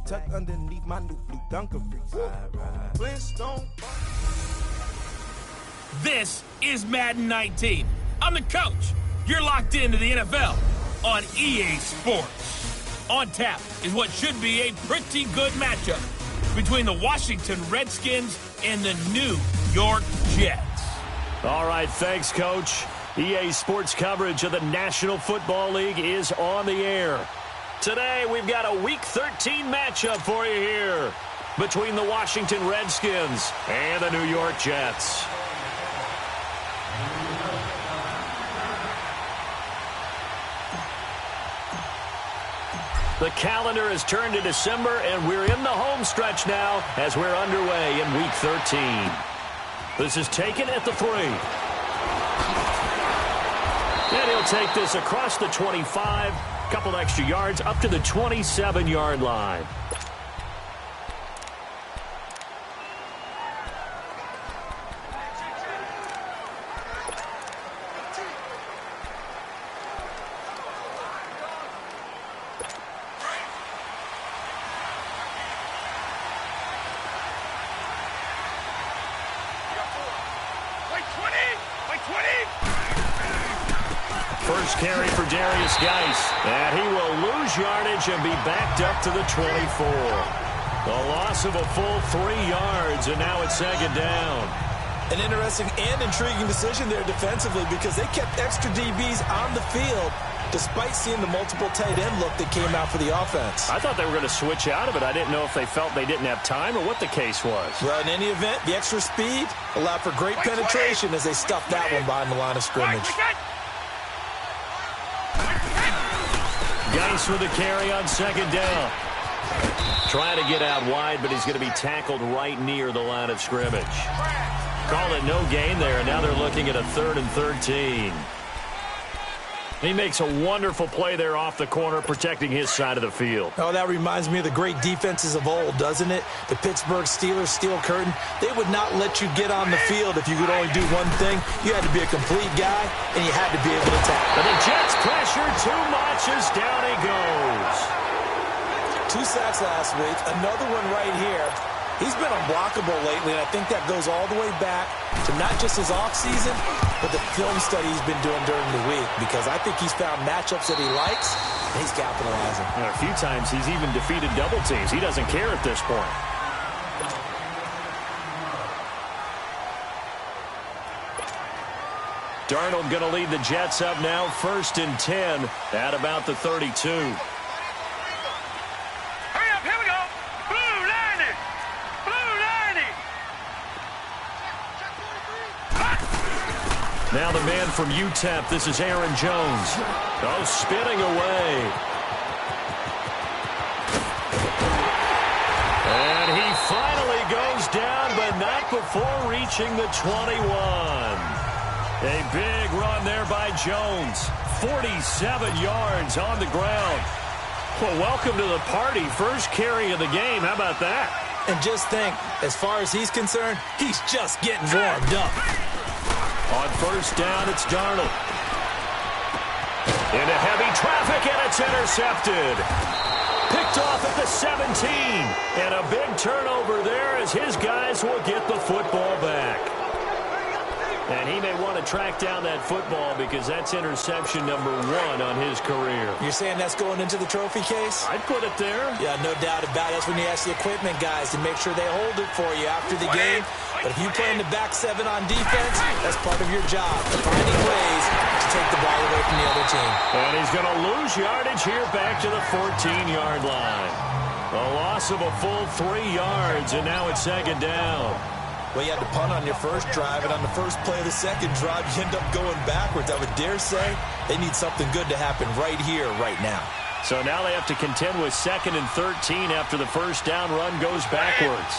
tucked underneath my new blue Dunkaroos. Flintstone. This is Madden 19. I'm the coach. You're locked into the NFL on EA Sports. On tap is what should be a pretty good matchup between the Washington Redskins and the New York Jets. All right, thanks, Coach. EA Sports coverage of the National Football League is on the air. Today, we've got a Week 13 matchup for you here between the Washington Redskins and the New York Jets. The calendar has turned to December, and we're in the home stretch now as we're underway in Week 13. This is taken at the 3. And he'll take this across the 25, couple extra yards up to the 27-yard line. First carry for Darius Geis, and he will lose yardage and be backed up to the 24. A loss of a full 3 yards, and now it's second down. An interesting and intriguing decision there defensively because they kept extra DBs on the field despite seeing the multiple tight end look that came out for the offense. I thought they were going to switch out of it. I didn't know if they felt they didn't have time or what the case was. Well, in any event, the extra speed allowed for great penetration as they stuffed that one behind the line of scrimmage. Geis with a carry on second down. Trying to get out wide, but he's going to be tackled right near the line of scrimmage. Call it no gain there, and now they're looking at a 3rd and 13. He makes a wonderful play there off the corner, protecting his side of the field. Oh, that reminds me of the great defenses of old, doesn't it? The Pittsburgh Steelers steel curtain. They would not let you get on the field if you could only do one thing. You had to be a complete guy, and you had to be able to tackle. And the Jets pressure too much as down he goes. 2 sacks last week, another one right here. He's been unblockable lately, and I think that goes all the way back to not just his offseason, but the film study he's been doing during the week, because I think he's found matchups that he likes, and he's capitalizing. And a few times he's even defeated double teams. He doesn't care at this point. Darnold going to lead the Jets up now, 1st and 10 at about the 32. Now the man from UTEP, this is Aaron Jones. Oh, spinning away. And he finally goes down, but not before reaching the 21. A big run there by Jones. 47 yards on the ground. Well, welcome to the party. First carry of the game. How about that? And just think, as far as he's concerned, he's just getting warmed up. On first down, it's Darnold. Into heavy traffic, and it's intercepted. Picked off at the 17. And a big turnover there as his guys will get the football back. And he may want to track down that football because that's interception number 1 on his career. You're saying that's going into the trophy case? I'd put it there. Yeah, no doubt about it. That's when you ask the equipment guys to make sure they hold it for you after the game. But if you play in the back 7 on defense, that's part of your job, finding ways to take the ball away from the other team. And he's going to lose yardage here back to the 14-yard line. A loss of a full 3 yards, and now it's second down. Well, you had to punt on your first drive, and on the first play of the second drive, you end up going backwards. I would dare say they need something good to happen right here, right now. So now they have to contend with 2nd and 13 after the first down run goes backwards.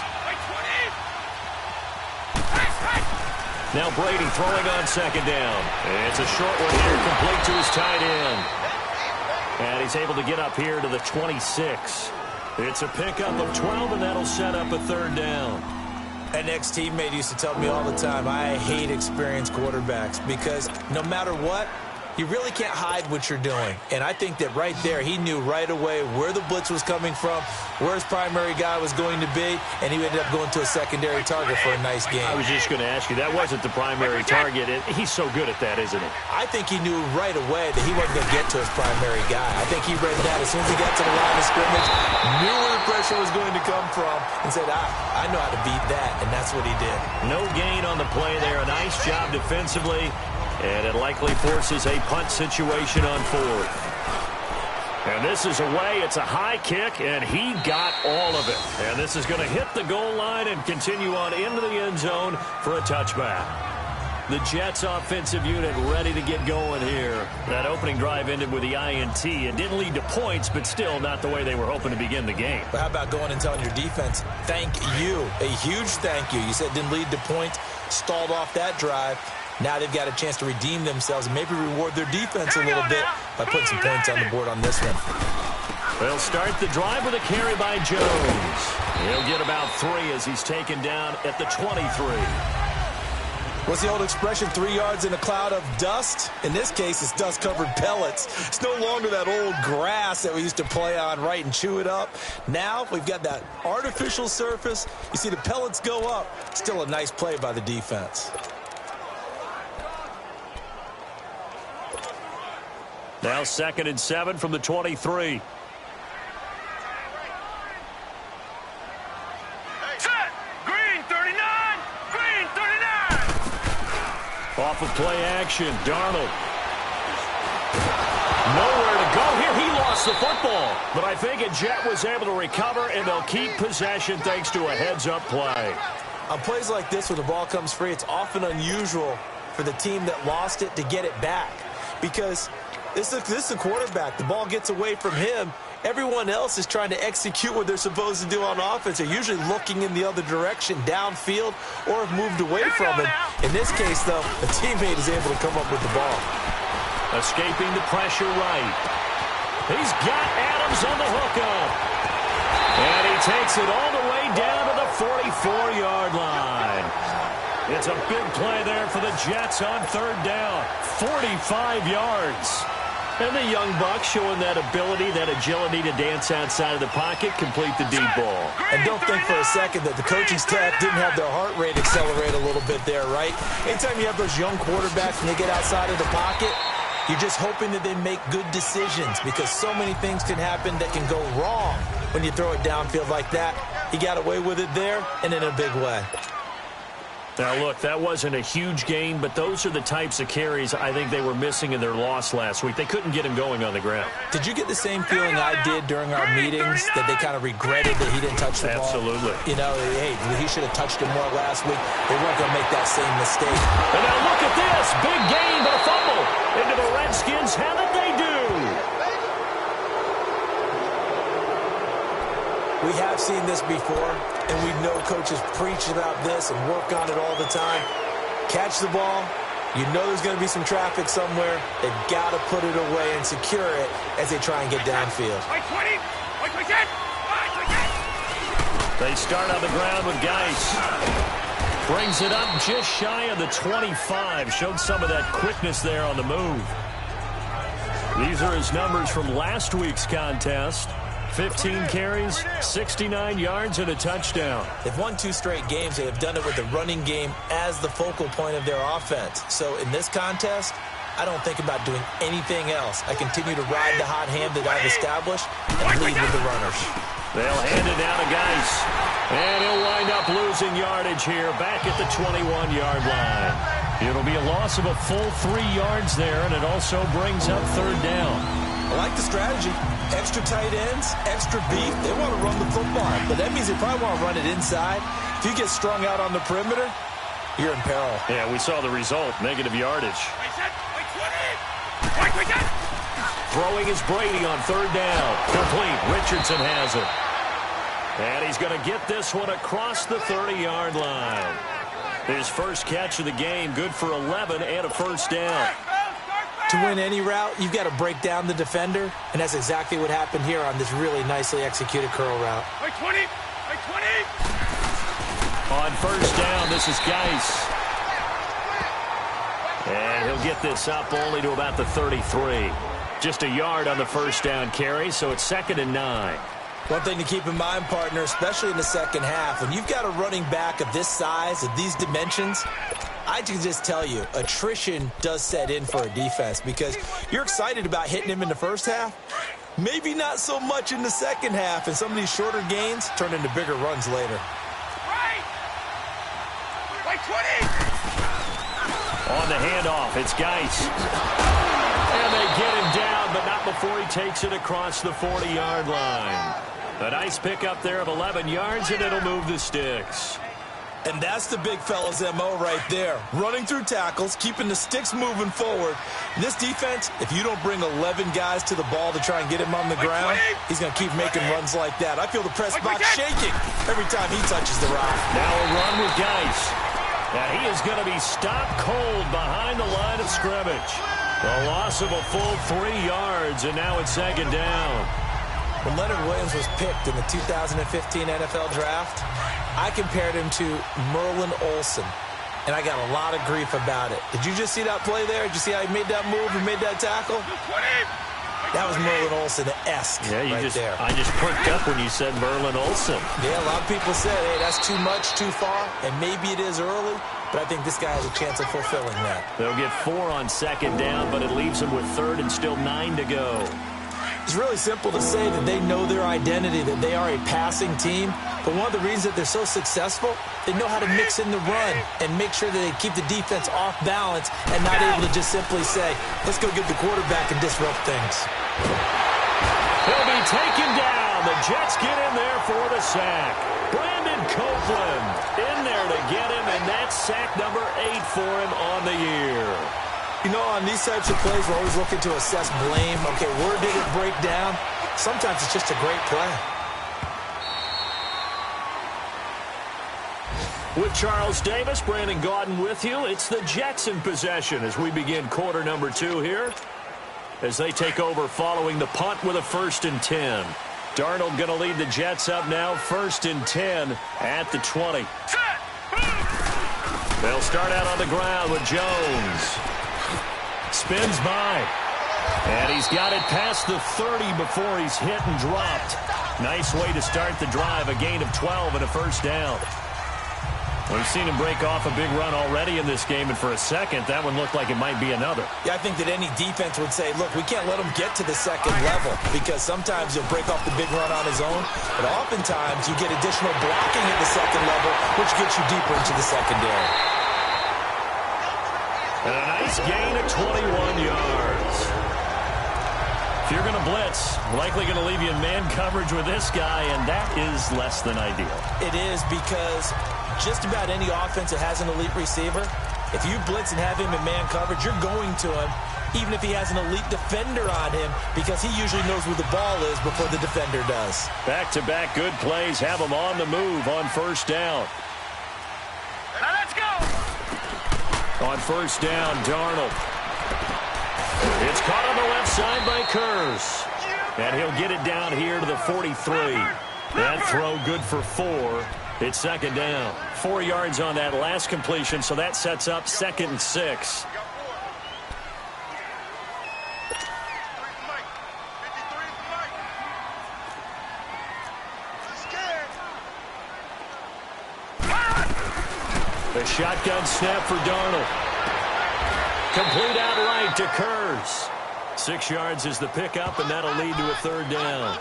Now Brady throwing on second down. It's a short one here, complete to his tight end. And he's able to get up here to the 26. It's a pickup of 12, and that'll set up a 3rd down. An ex-teammate used to tell me all the time, I hate experienced quarterbacks because no matter what, you really can't hide what you're doing. And I think that right there, he knew right away where the blitz was coming from, where his primary guy was going to be, and he ended up going to a secondary target for a nice game. I was just going to ask you, that wasn't the primary target. He's so good at that, isn't he? I think he knew right away that he wasn't going to get to his primary guy. I think he read that as soon as he got to the line of scrimmage, knew where the pressure was going to come from, and said, I know how to beat that, and that's what he did. No gain on the play there. A nice job defensively. And it likely forces a punt situation on fourth. And this is away. It's a high kick, and he got all of it. And this is going to hit the goal line and continue on into the end zone for a touchback. The Jets offensive unit ready to get going here. That opening drive ended with the INT. It didn't lead to points, but still not the way they were hoping to begin the game. But how about going and telling your defense, thank you, a huge thank you. You said it didn't lead to points, stalled off that drive. Now they've got a chance to redeem themselves and maybe reward their defense a little bit by putting some points on the board on this one. They'll start the drive with a carry by Jones. He'll get about 3 as he's taken down at the 23. What's the old expression, 3 yards in a cloud of dust? In this case, it's dust-covered pellets. It's no longer that old grass that we used to play on, right, and chew it up. Now we've got that artificial surface. You see the pellets go up. Still a nice play by the defense. Now 2nd and 7 from the 23. Set! Green 39! Green 39! Off of play action, Darnold. Nowhere to go here. He lost the football. But I think a Jet was able to recover, and they'll keep possession thanks to a heads-up play. On plays like this, when the ball comes free, it's often unusual for the team that lost it to get it back. Because this is the quarterback. The ball gets away from him. Everyone else is trying to execute what they're supposed to do on offense. They're usually looking in the other direction, downfield, or have moved away from him. In this case, though, the teammate is able to come up with the ball. Escaping the pressure right. He's got Adams on the hookup. And he takes it all the way down to the 44-yard line. It's a big play there for the Jets on 3rd down. 45 yards. And the young buck showing that ability, that agility to dance outside of the pocket, complete the deep ball. And don't think for a second that the coaching staff didn't have their heart rate accelerate a little bit there, right? Anytime you have those young quarterbacks and they get outside of the pocket, you're just hoping that they make good decisions because so many things can happen that can go wrong when you throw it downfield like that. He got away with it there and in a big way. Now, look, that wasn't a huge gain, but those are the types of carries I think they were missing in their loss last week. They couldn't get him going on the ground. Did you get the same feeling I did during our meetings, that they kind of regretted that he didn't touch the ball? Absolutely. You know, hey, he should have touched it more last week. They weren't going to make that same mistake. And now look at this. Big gain, but a fumble into the Redskins. How did they do? We have seen this before, and we know coaches preach about this and work on it all the time. Catch the ball. You know there's going to be some traffic somewhere. They've got to put it away and secure it as they try and get downfield. They start on the ground with Geis. Brings it up just shy of the 25. Showed some of that quickness there on the move. These are his numbers from last week's contest. 15 carries, 69 yards, and a touchdown. They've won 2 straight games. They have done it with the running game as the focal point of their offense. So in this contest, I don't think about doing anything else. I continue to ride the hot hand that I've established and lead with the runners. They'll hand it down to Geis. And he'll wind up losing yardage here back at the 21-yard line. It'll be a loss of a full 3 yards there, and it also brings up 3rd down. I like the strategy. Extra tight ends, extra beef. They want to run the football, but that means they probably want to run it inside. If you get strung out on the perimeter, you're in peril. Yeah, we saw the result, negative yardage. Throwing is Brady on 3rd down. Complete. Richardson has it. And he's going to get this one across the 30-yard line. His first catch of the game, good for 11 and a 1st down. To win any route, you've got to break down the defender, and that's exactly what happened here on this really nicely executed curl route. On 1st down, this is Geis. And he'll get this up only to about the 33. Just a yard on the first down carry, so it's 2nd and 9. One thing to keep in mind, partner, especially in the second half, when you've got a running back of this size, of these dimensions, I can just tell you, attrition does set in for a defense because you're excited about hitting him in the first half. Maybe not so much in the second half, and some of these shorter gains turn into bigger runs later. Right 20! On the handoff, it's Geis. And they get him down, but not before he takes it across the 40-yard line. A nice pickup there of 11 yards, and it'll move the sticks. And that's the big fella's MO right there. Running through tackles, keeping the sticks moving forward. This defense, if you don't bring 11 guys to the ball to try and get him on the ground, he's going to keep making runs like that. I feel the press box shaking every time he touches the rock. Now a run with Geis. And he is going to be stopped cold behind the line of scrimmage. The loss of a full 3 yards, and now it's 2nd down. When Leonard Williams was picked in the 2015 NFL Draft, I compared him to Merlin Olsen, and I got a lot of grief about it. Did you just see that play there? Did you see how he made that move and made that tackle? That was Merlin Olsen-esque there. I just perked up when you said Merlin Olsen. Yeah, a lot of people said, hey, that's too much, too far, and maybe it is early, but I think this guy has a chance of fulfilling that. They'll get 4 on 2nd down, but it leaves them with 3rd and still 9 to go. It's really simple to say that they know their identity, that they are a passing team. But one of the reasons that they're so successful, they know how to mix in the run and make sure that they keep the defense off balance and not able to just simply say, let's go get the quarterback and disrupt things. He'll be taken down. The Jets get in there for the sack. Brandon Copeland in there to get him, and that's sack number 8 for him on the year. You know, on these types of plays, we're always looking to assess blame. Okay, where did it break down? Sometimes it's just a great play. With Charles Davis, Brandon Gaudin with you. It's the Jets in possession as we begin quarter number 2 here. As they take over following the punt with a 1st and 10. Darnold going to lead the Jets up now, 1st and 10 at the 20. They'll start out on the ground with Jones. Spins by. And he's got it past the 30 before he's hit and dropped. Nice way to start the drive. A gain of 12 and a 1st down. We've seen him break off a big run already in this game, and for a second, that one looked like it might be another. Yeah, I think that any defense would say, look, we can't let him get to the second level because sometimes he'll break off the big run on his own, but oftentimes you get additional blocking at the second level, which gets you deeper into the secondary. And a nice gain of 21 yards. If you're going to blitz, likely going to leave you in man coverage with this guy, and that is less than ideal. It is because just about any offense that has an elite receiver, if you blitz and have him in man coverage, you're going to him, even if he has an elite defender on him, because he usually knows where the ball is before the defender does. Back-to-back good plays have him on the move on 1st down. Now let's go! On 1st down, Darnold. It's caught on the left side by Kurz. And he'll get it down here to the 43. That throw good for 4. It's 2nd down. 4 yards on that last completion, so that sets up 2nd and 6. The shotgun snap for Darnold. Complete outright to Kurz. 6 yards is the pickup, and that'll lead to a 3rd down.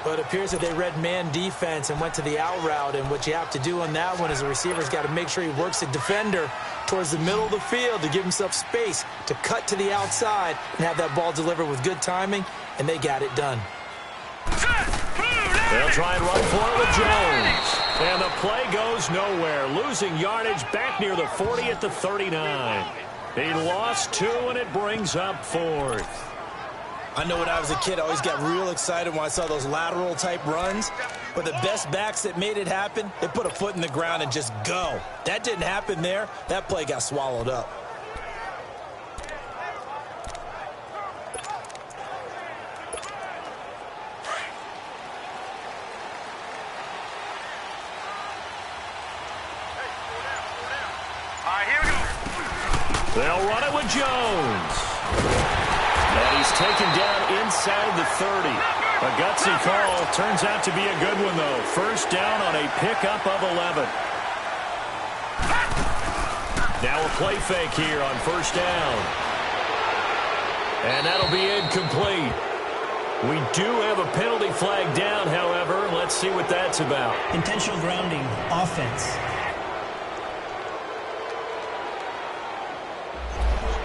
But it appears that they read man defense and went to the out route, and what you have to do on that one is the receiver's got to make sure he works the defender towards the middle of the field to give himself space to cut to the outside and have that ball delivered with good timing, and they got it done. They'll try and run for it with Jones. And the play goes nowhere, losing yardage back near the 40 at the 39. He lost 2, and it brings up 4th. I know when I was a kid, I always got real excited when I saw those lateral-type runs. But the best backs that made it happen, they put a foot in the ground and just go. That didn't happen there. That play got swallowed up. All right, here we go. They'll run it with Jones. And he's taken down inside the 30. A gutsy call. Turns out to be a good one, though. First down on a pickup of 11. Now a play fake here on first down. And that'll be incomplete. We do have a penalty flag down, however. Let's see what that's about. Intentional grounding, offense.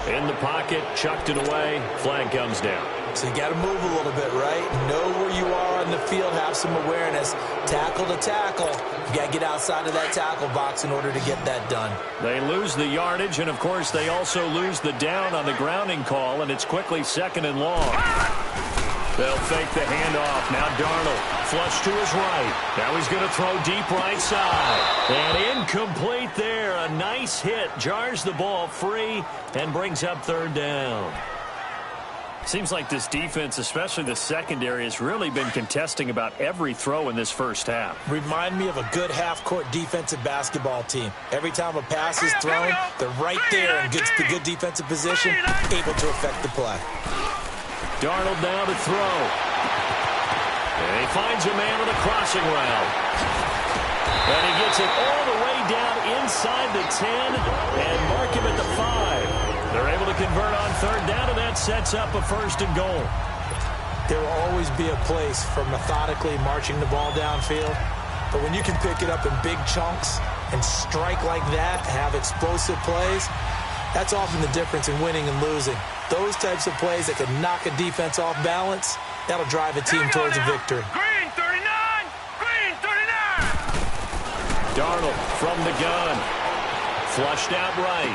In the pocket, chucked it away. Flag comes down. So you got to move a little bit, right? Know where you are on the field, have some awareness. Tackle to tackle. You got to get outside of that tackle box in order to get that done. They lose the yardage, and, of course, they also lose the down on the grounding call, and it's quickly 2nd and long. They'll fake the handoff. Now Darnold, flush to his right. Now he's going to throw deep right side. And incomplete there. A nice hit. Jars the ball free and brings up 3rd down. Seems like this defense, especially the secondary, has really been contesting about every throw in this first half. Remind me of a good half-court defensive basketball team. Every time a pass is thrown, they're right there in good defensive position, able to affect the play. Darnold now to throw. And he finds a man on a crossing route. And he gets it all the way down inside the 10 and mark him at the 5. They're able to convert on 3rd down, and that sets up a 1st and goal. There will always be a place for methodically marching the ball downfield. But when you can pick it up in big chunks and strike like that, have explosive plays, that's often the difference in winning and losing. Those types of plays that can knock a defense off balance, that'll drive a team towards a victory. Green 39! Green 39! Darnold from the gun. Flushed out right.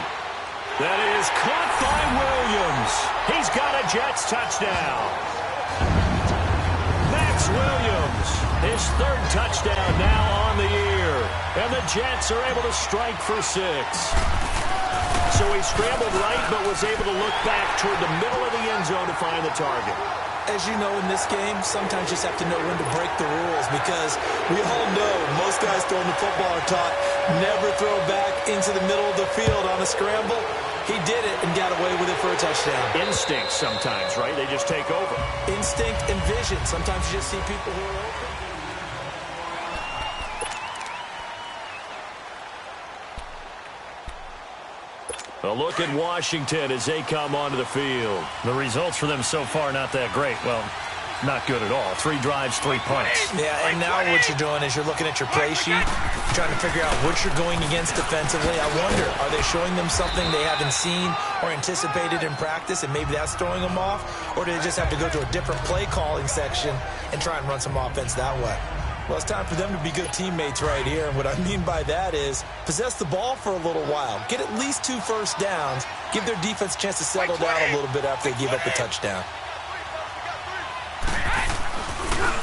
That is caught by Williams. He's got a Jets touchdown. Max Williams, his 3rd touchdown now on the year. And the Jets are able to strike for 6. So he scrambled right, but was able to look back toward the middle of the end zone to find the target. As you know, in this game, sometimes you just have to know when to break the rules, because we all know most guys throwing the football are taught never throw back into the middle of the field on a scramble. He did it and got away with it for a touchdown. Instinct sometimes, right? They just take over. Instinct and vision. Sometimes you just see people who are open. A look at Washington as they come onto the field. The results for them so far not that great. Well, not good at all. 3 drives, 3 punts. Yeah, and now what you're doing is you're looking at your play sheet, trying to figure out what you're going against defensively. I wonder, are they showing them something they haven't seen or anticipated in practice, and maybe that's throwing them off? Or do they just have to go to a different play calling section and try and run some offense that way? Well, it's time for them to be good teammates right here. And what I mean by that is possess the ball for a little while. Get at least 2 first downs. Give their defense a chance to settle down a little bit after they give up the touchdown.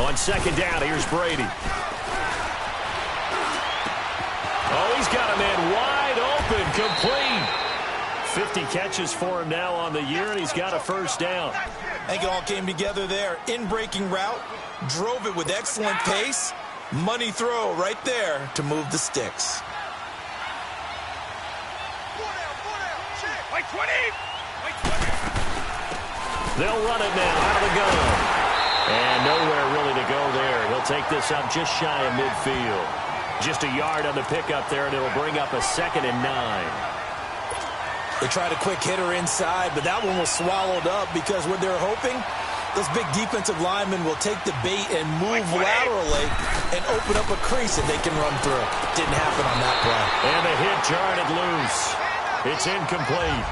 On 2nd down, here's Brady. Oh, he's got a man wide open, complete. 50 catches for him now on the year, and he's got a 1st down. I think it all came together there. In-breaking route, drove it with excellent pace. Money throw right there to move the sticks. Like 20! Like 20! They'll run it now out of the gun. And nowhere really to go there. He'll take this up just shy of midfield. Just a yard on the pickup there, and it'll bring up a 2nd and 9. They tried a quick hitter inside, but that one was swallowed up because what they're hoping, those big defensive linemen will take the bait and move laterally and open up a crease that they can run through. Didn't happen on that play. And the hit jarred it loose. It's incomplete.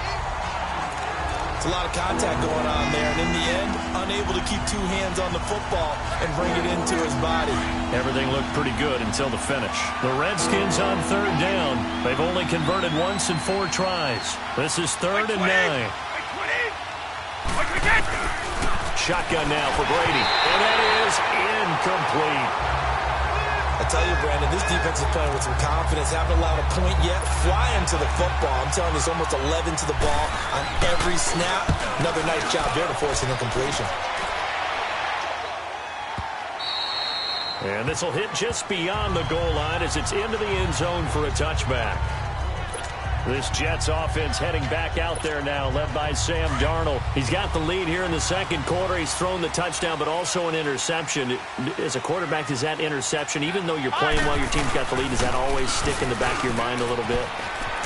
It's a lot of contact going on there, and in the end, unable to keep 2 hands on the football and bring it into his body. Everything looked pretty good until the finish. The Redskins on 3rd down. They've only converted once in 4 tries. This is 3rd and 9. Shotgun now for Brady, and that is incomplete. I tell you, Brandon, this defense is playing with some confidence. Haven't allowed a point yet. Flying to the football. I'm telling you, it's almost 11 to the ball on every snap. Another nice job there to force an incompletion. And this will hit just beyond the goal line as it's into the end zone for a touchback. This Jets offense heading back out there now, led by Sam Darnold. He's got the lead here in the second quarter. He's thrown the touchdown, but also an interception. As a quarterback, does that interception, even though you're playing while your team's got the lead, does that always stick in the back of your mind a little bit?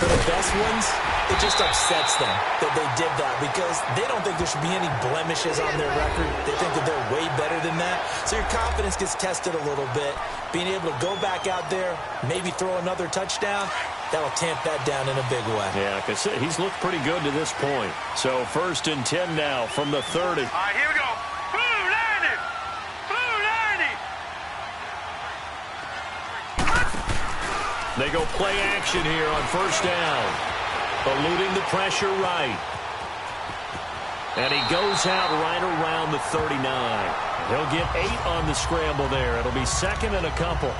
For the best ones, it just upsets them that they did that because they don't think there should be any blemishes on their record. They think that they're way better than that. So your confidence gets tested a little bit. Being able to go back out there, maybe throw another touchdown, that'll tamp that down in a big way. Yeah, because he's looked pretty good to this point. So 1st and 10 now from the 30. All right, here we go. Blue 90. Blue 90. They go play action here on 1st down. Eluding the pressure right. And he goes out right around the 39. He'll get 8 on the scramble there. It'll be 2nd and a couple.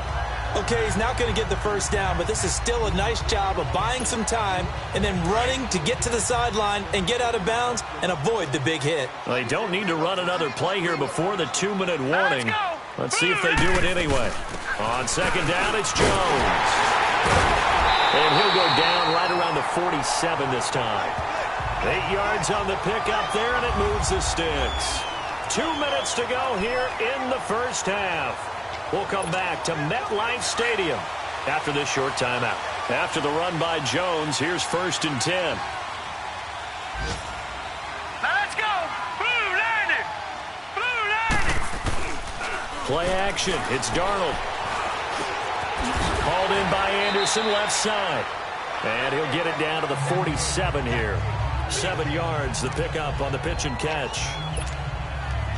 Okay, he's not going to get the 1st down, but this is still a nice job of buying some time and then running to get to the sideline and get out of bounds and avoid the big hit. They don't need to run another play here before the 2-minute warning. Let's see if they do it anyway. On 2nd down, it's Jones. And he'll go down right around the 47 this time. 8 yards on the pickup there, and it moves the sticks. 2 minutes to go here in the first half. We'll come back to MetLife Stadium after this short timeout. After the run by Jones, here's 1st and 10. Now let's go. Blue 90. Blue 90. Play action. It's Darnold. Called in by Anderson, left side. And he'll get it down to the 47 here. 7 yards, the pickup on the pitch and catch.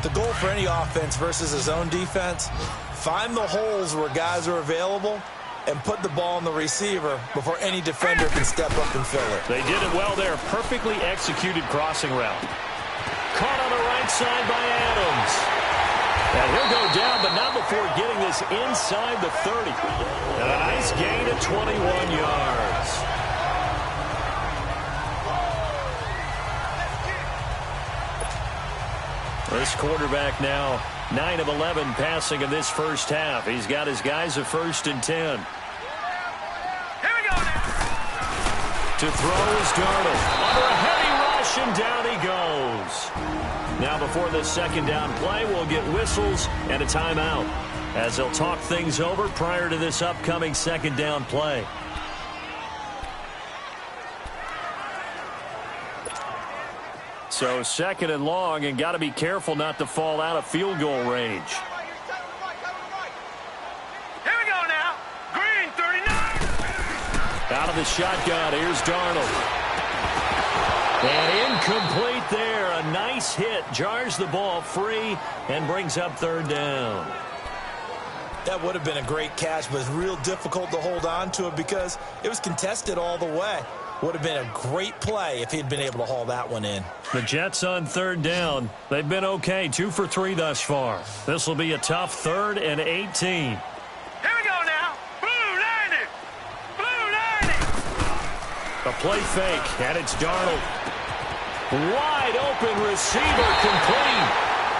The goal for any offense versus his own defense, find the holes where guys are available and put the ball on the receiver before any defender can step up and fill it. They did it well there. Perfectly executed crossing route. Caught on the right side by Adams. And he'll go down, but not before getting this inside the 30. And a nice gain of 21 yards. This quarterback now 9 of 11 passing in this first half. He's got his guys at 1st and 10. Here we go now. To throw is Darnold. Under a heavy rush, and down he goes. Now before the 2nd down play, we'll get whistles and a timeout as they'll talk things over prior to this upcoming 2nd down play. So 2nd and long, and got to be careful not to fall out of field goal range. Here we go now. Green 39. Out of the shotgun, here's Darnold. And incomplete there. A nice hit. Jars the ball free and brings up 3rd down. That would have been a great catch, but it's real difficult to hold on to it because it was contested all the way. Would have been a great play if he'd been able to haul that one in. The Jets on 3rd down. They've been okay. 2 for 3 thus far. This will be a tough 3rd and 18. Here we go now. Blue 90. Blue 90. A play fake, and it's Darnold. Wide open receiver complete.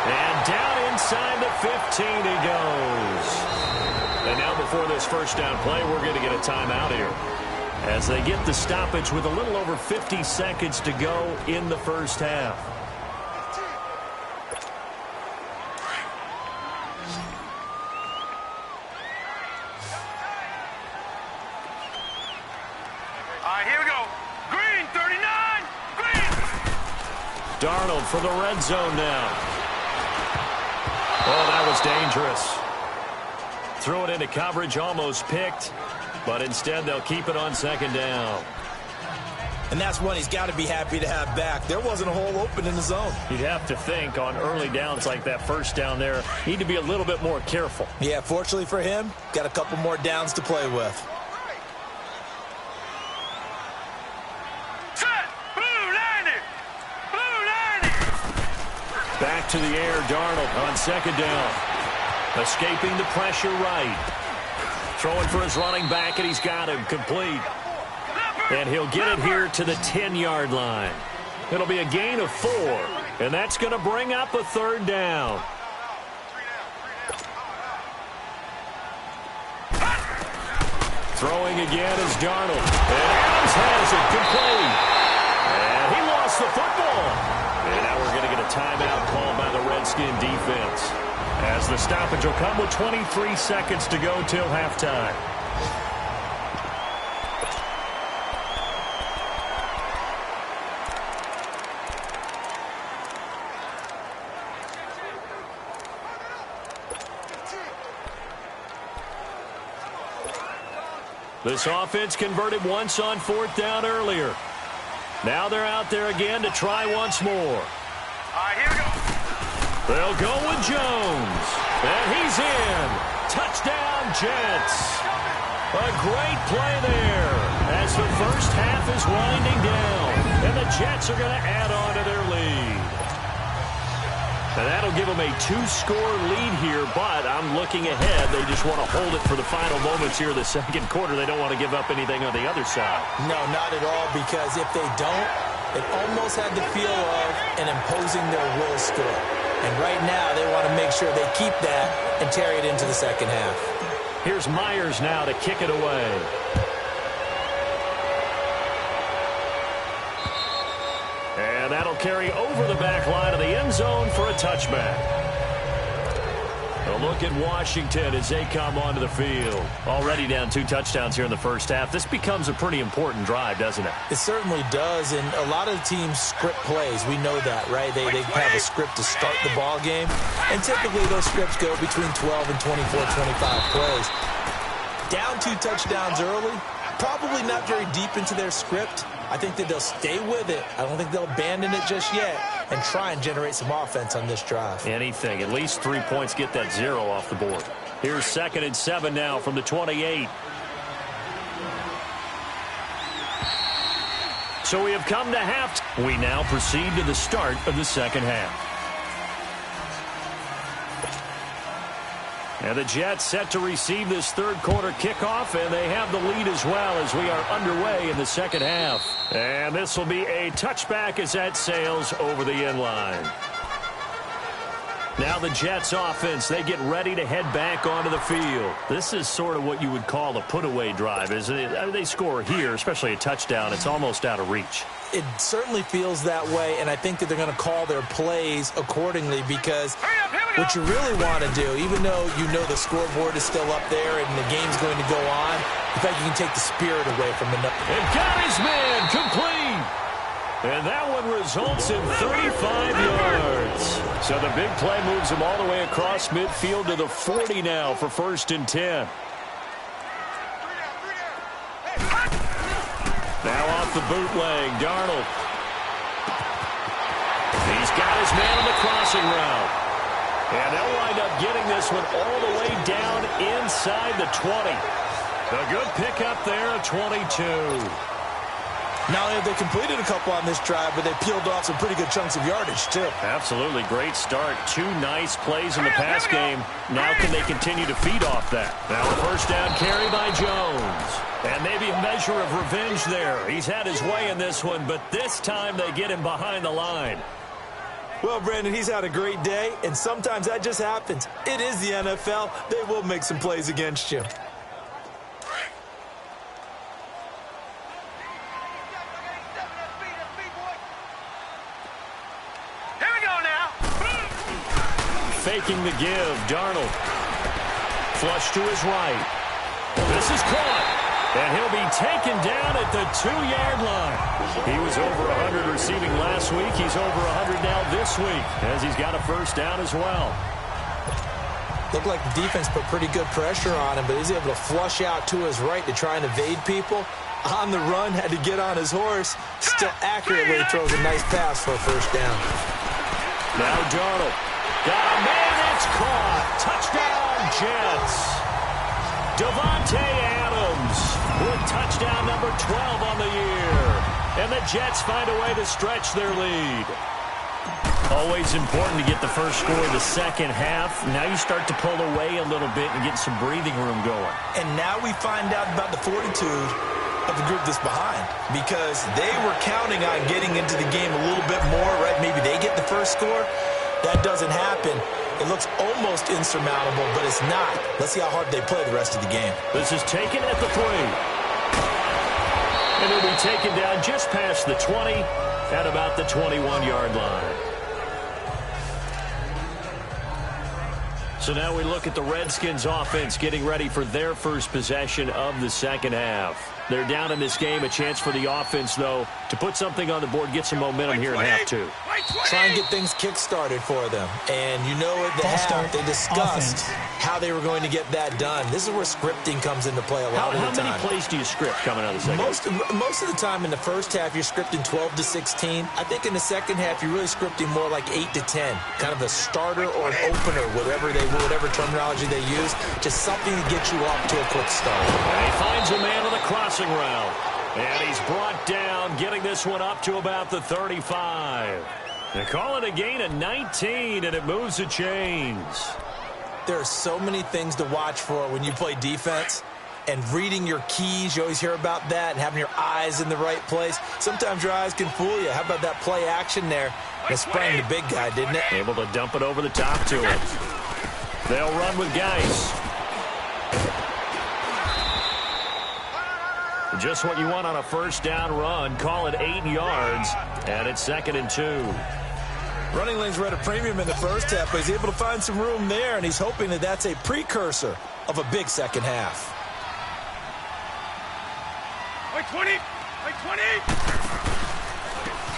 And down inside the 15 he goes. And now before this 1st down play, we're going to get a timeout here, as they get the stoppage with a little over 50 seconds to go in the first half. All right, here we go. Green 39. Green. Darnold for the red zone now. Oh, that was dangerous. Threw it into coverage, almost picked. But instead, they'll keep it on 2nd down. And that's one he's got to be happy to have back. There wasn't a hole open in the zone. You'd have to think on early downs like that 1st down there, need to be a little bit more careful. Yeah, fortunately for him, got a couple more downs to play with. Set. Blue 90. Blue 90. Back to the air, Darnold on 2nd down. Escaping the pressure right. Throwing for his running back, and he's got him complete. And he'll get it here to the 10-yard line. It'll be a gain of 4, and that's going to bring up a 3rd down. Throwing again is Darnold. And Adams has it complete. And he lost the football. And now we're going to get a timeout called by the Redskin defense, as the stoppage will come with 23 seconds to go till halftime. This offense converted once on 4th down earlier. Now they're out there again to try once more. All right, here we go. They'll go with Jones. And he's in. Touchdown, Jets. A great play there as the first half is winding down. And the Jets are going to add on to their lead. And that'll give them a 2-score lead here, but I'm looking ahead. They just want to hold it for the final moments here of the second quarter. They don't want to give up anything on the other side. No, not at all, because if they don't, it almost had the feel of an imposing their will score. And right now, they want to make sure they keep that and carry it into the second half. Here's Myers now to kick it away. And that'll carry over the back line of the end zone for a touchback. A look at Washington as they come onto the field. Already down 2 touchdowns here in the first half. This becomes a pretty important drive, doesn't it? It certainly does, and a lot of teams script plays. We know that, right? They have a script to start the ball game, and typically those scripts go between 12 and 24, 25 plays. Down 2 touchdowns early, probably not very deep into their script. I think that they'll stay with it. I don't think they'll abandon it just yet and try and generate some offense on this drive. Anything. At least 3 points, get that 0 off the board. Here's 2nd and 7 now from the 28. So we have come to half. We now proceed to the start of the second half. And the Jets set to receive this third quarter kickoff, and they have the lead as well as we are underway in the second half. And this will be a touchback as that sails over the end line. Now the Jets offense, they get ready to head back onto the field. This is sort of what you would call a put-away drive, isn't it? I mean, they score here, especially a touchdown. It's almost out of reach. It certainly feels that way, and I think that they're going to call their plays accordingly, because what you really want to do, even though you know the scoreboard is still up there and the game's going to go on, in fact, you can take the spirit away from the... And got his man complete. And that one results in 35 yards. So the big play moves him all the way across midfield to the 40 now for 1st and 10. Now off the bootleg, Darnold. He's got his man on the crossing route. And they'll wind up getting this one all the way down inside the 20. A good pickup there, 22. Not only have they completed a couple on this drive, but they peeled off some pretty good chunks of yardage, too. Absolutely. Great start. 2 nice plays in the pass game. Now can they continue to feed off that? Now a first down carry by Jones. And maybe a measure of revenge there. He's had his way in this one, but this time they get him behind the line. Well, Brandon, he's had a great day, and sometimes that just happens. It is the NFL. They will make some plays against you. Faking the give, Darnold. Flush to his right. This is caught. And he'll be taken down at the 2-yard line. He was over 100 receiving last week. He's over 100 now this week, as he's got a first down as well. Looked like the defense put pretty good pressure on him, but he's able to flush out to his right to try and evade people. On the run, had to get on his horse. Still accurately throws a nice pass for a first down. Now Darnold. Got a man that's caught. Touchdown, Jets. Devontae Adams with touchdown number 12 on the year. And the Jets find a way to stretch their lead. Always important to get the first score of the second half. Now you start to pull away a little bit and get some breathing room going. And now we find out about the fortitude of the group that's behind, because they were counting on getting into the game a little bit more, right? Maybe they get the first score. that doesn't happen, it looks almost insurmountable, but it's not. Let's see how hard they play the rest of the game. This is taken at the 3. And it'll be taken down just past the 20 at about the 21-yard line. So now we look at the Redskins offense getting ready for their first possession of the second half. They're down in this game. A chance for the offense, though, to put something on the board, get some momentum here in half 2. Try and get things kick-started for them. And you know at the half, they discussed how they were going to get that done. This is where scripting comes into play a lot of the time. How many plays do you script coming out of the second half? Most of the time in the first half, you're scripting 12 to 16. I think in the second half, you're really scripting more like 8 to 10. Kind of a starter or an opener, whatever terminology they use. Just something to get you off to a quick start. And he finds a man on the crossing route. And he's brought down, getting this one up to about the 35. They call it a gain of 19, and it moves the chains. There are so many things to watch for when you play defense. And reading your keys, you always hear about that, and having your eyes in the right place. Sometimes your eyes can fool you. How about that play action there? It sprang the big guy, didn't it? Able to dump it over the top to him. They'll run with Geis. Just what you want on a first down run. Call it 8 yards, and it's 2nd and 2. Running lanes were at a premium in the first half, but he's able to find some room there, and he's hoping that that's a precursor of a big second half. Wait, 20! Wait, 20!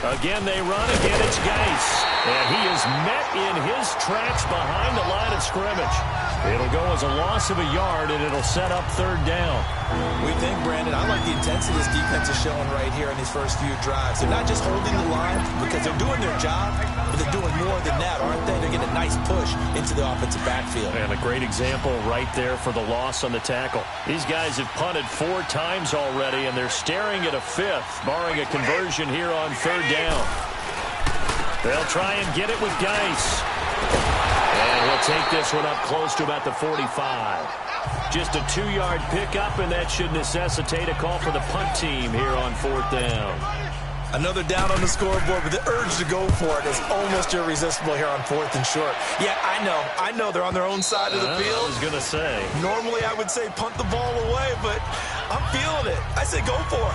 Again, they run. Again, it's Geis. And he is met in his tracks behind the line of scrimmage. It'll go as a loss of a yard, and it'll set up 3rd down. We think, Brandon, I like the intensity this defense is showing right here in these first few drives. They're not just holding the line because they're doing their job, but they're doing more than that, aren't they? They're getting a nice push into the offensive backfield. And a great example right there for the loss on the tackle. These guys have punted 4 times already, and they're staring at a 5th, barring a conversion here on 3rd down. They'll try and get it with Geis. And he'll take this one up close to about the 45. Just a 2-yard pickup, and that should necessitate a call for the punt team here on 4th down. Another down on the scoreboard, but the urge to go for it is almost irresistible here on 4th and short. Yeah, I know they're on their own side of the field. I was going to say. Normally I would say punt the ball away, but I'm feeling it. I say go for it.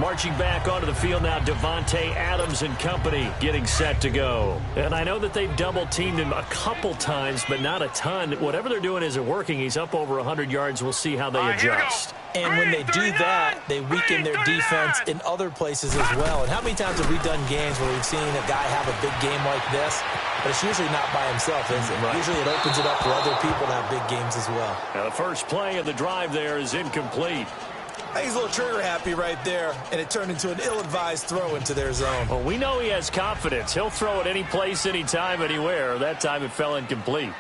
Marching back onto the field now, Devontae Adams and company getting set to go. And I know that they've double-teamed him a couple times, but not a ton. Whatever they're doing isn't working. He's up over 100 yards. We'll see how they adjust. And when they do that, they weaken their defense in other places as well. And how many times have we done games where we've seen a guy have a big game like this? But it's usually not by himself, is it? Right. Usually it opens it up for other people to have big games as well. Now the first play of the drive there is incomplete. I think he's a little trigger happy right there, and it turned into an ill-advised throw into their zone. Well, we know he has confidence. He'll throw it any place, anytime, anywhere. That time it fell incomplete.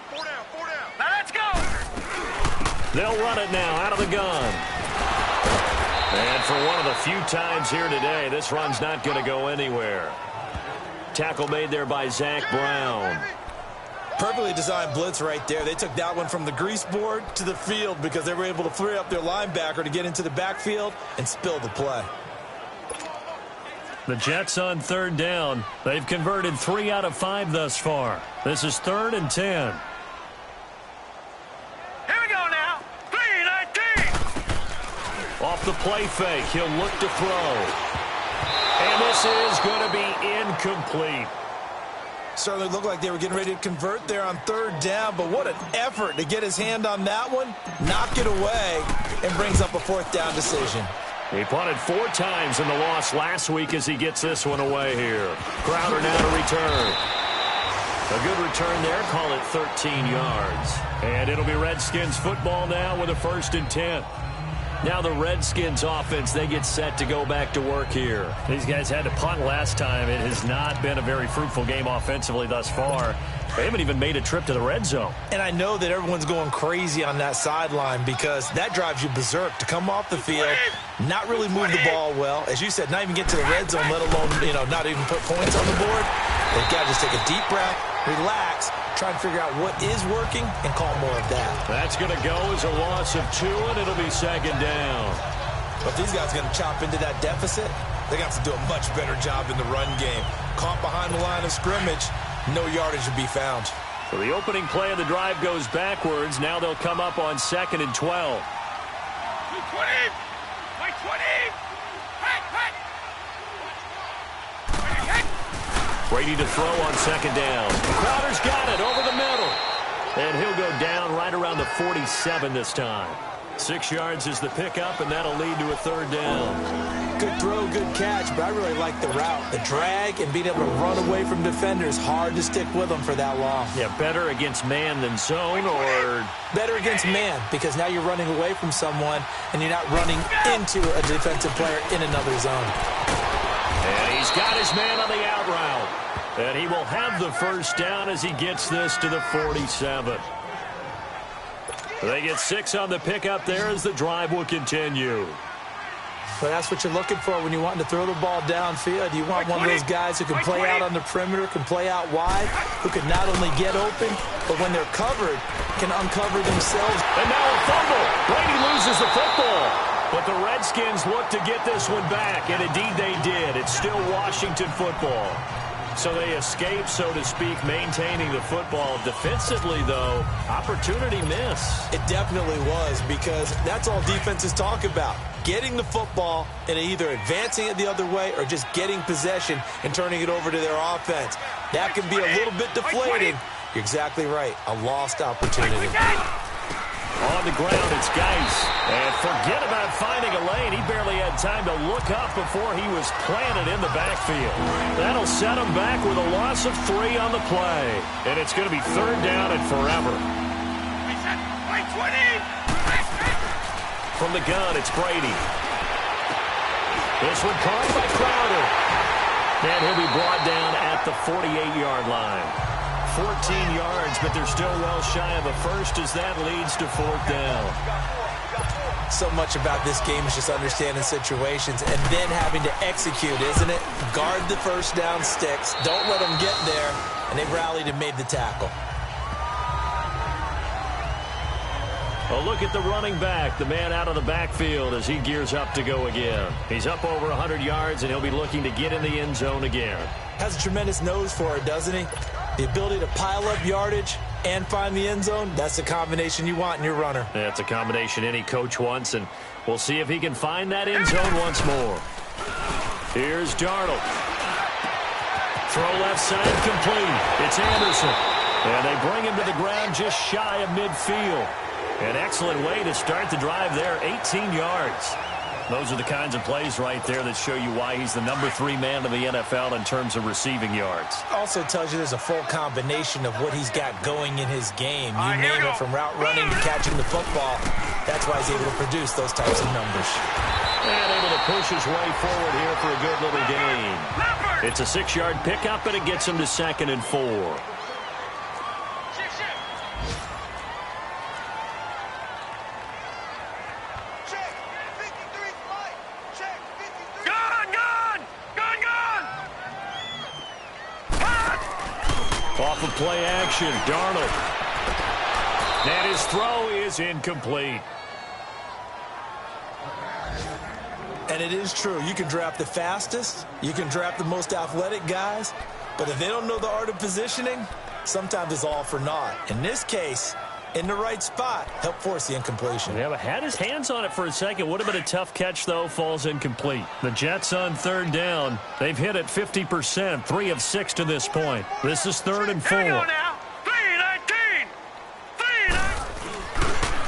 4 down, 4 down. Now let's go! They'll run it now out of the gun. And for one of the few times here today, this run's not going to go anywhere. Tackle made there by Zach Brown. Perfectly designed blitz right there. They took that one from the grease board to the field because they were able to free up their linebacker to get into the backfield and spill the play. The Jets on 3rd down. They've converted 3 out of 5 thus far. This is 3rd and 10. Here we go now. 3-19. Off the play fake, he'll look to throw. And this is going to be incomplete. Certainly looked like they were getting ready to convert there on 3rd down, but what an effort to get his hand on that one, knock it away, and brings up a 4th down decision. He punted 4 times in the loss last week as he gets this one away here. Crowder now to return. A good return there, call it 13 yards. And it'll be Redskins football now with a 1st and 10. Now the Redskins offense, they get set to go back to work here. These guys had to punt last time. It has not been a very fruitful game offensively thus far. They haven't even made a trip to the red zone. And I know that everyone's going crazy on that sideline because that drives you berserk to come off the field, not really move the ball well. As you said, not even get to the red zone, let alone, not even put points on the board. They've got to just take a deep breath, relax, try and figure out what is working and call more of that. That's going to go as a loss of 2, and it'll be 2nd down. But if these guys are going to chop into that deficit, they're going to have to do a much better job in the run game. Caught behind the line of scrimmage, No yardage to be found. So the opening play of the drive goes backwards. Now they'll come up on 2nd and 12. Brady to throw on 2nd down. Crowder's got it over the middle. And he'll go down right around the 47 this time. 6 yards is the pickup, and that'll lead to a 3rd down. Good throw, good catch, but I really like the route. The drag and being able to run away from defenders, hard to stick with them for that long. Yeah, better against man than zone, or... Better against man, because now you're running away from someone, and you're not running into a defensive player in another zone. And he's got his man on the out route. And he will have the 1st down as he gets this to the 47. They get 6 on the pickup there as the drive will continue. But that's what you're looking for when you want to throw the ball downfield. You want one of those guys who can play out on the perimeter, can play out wide, who can not only get open, but when they're covered, can uncover themselves. And now a fumble. Brady loses the football. But the Redskins look to get this one back, and indeed they did. It's still Washington football. So they escape, so to speak, maintaining the football. Defensively, though, opportunity miss. It definitely was, because that's all defenses talk about. Getting the football and either advancing it the other way or just getting possession and turning it over to their offense. That can be a little bit deflating. You're exactly right. A lost opportunity. On the ground, it's Geis. And forget about finding a lane. He barely had time to look up before he was planted in the backfield. That'll set him back with a loss of 3 on the play. And it's going to be 3rd down and forever. From the gun, it's Brady. This one caught by Crowder. And he'll be brought down at the 48-yard line. 14 yards, but they're still well shy of a 1st as that leads to 4th down. So much about this game is just understanding situations and then having to execute, isn't it? Guard the 1st down sticks. Don't let them get there. And they rallied and made the tackle. A look at the running back, the man out of the backfield as he gears up to go again. He's up over 100 yards, and he'll be looking to get in the end zone again. Has a tremendous nose for it, doesn't he? The ability to pile up yardage and find the end zone, that's the combination you want in your runner. That's a combination any coach wants, and we'll see if he can find that end zone once more. Here's Darnold. Throw left side complete. It's Anderson. And they bring him to the ground just shy of midfield. An excellent way to start the drive there, 18 yards. Those are the kinds of plays right there that show you why he's the number 3 man in the NFL in terms of receiving yards. Also tells you there's a full combination of what he's got going in his game. You name it, from route running to catching the football. That's why he's able to produce those types of numbers. And able to push his way forward here for a good little gain. It's a 6-yard pickup, and it gets him to 2nd and 4. Off of play action, Darnold. And his throw is incomplete. And it is true. You can draft the fastest. You can draft the most athletic guys. But if they don't know the art of positioning, sometimes it's all for naught. In this case, in the right spot, help force the incompletion. Yeah, but had his hands on it for a second. Would have been a tough catch, though. Falls incomplete. The Jets on 3rd down. They've hit it 50%, 3 of 6 to this point. This is 3rd and 4.